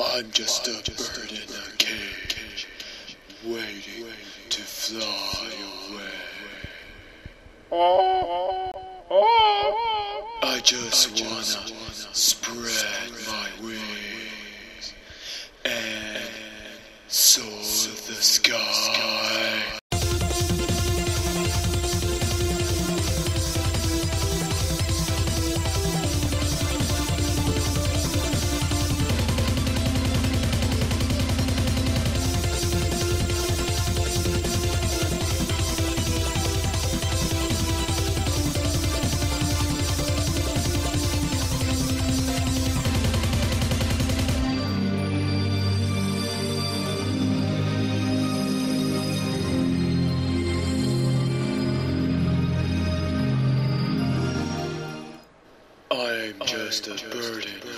I'm just a bird in a cage, waiting to fly away. I just wanna spread my wings and soar the sky. I'm just a bird in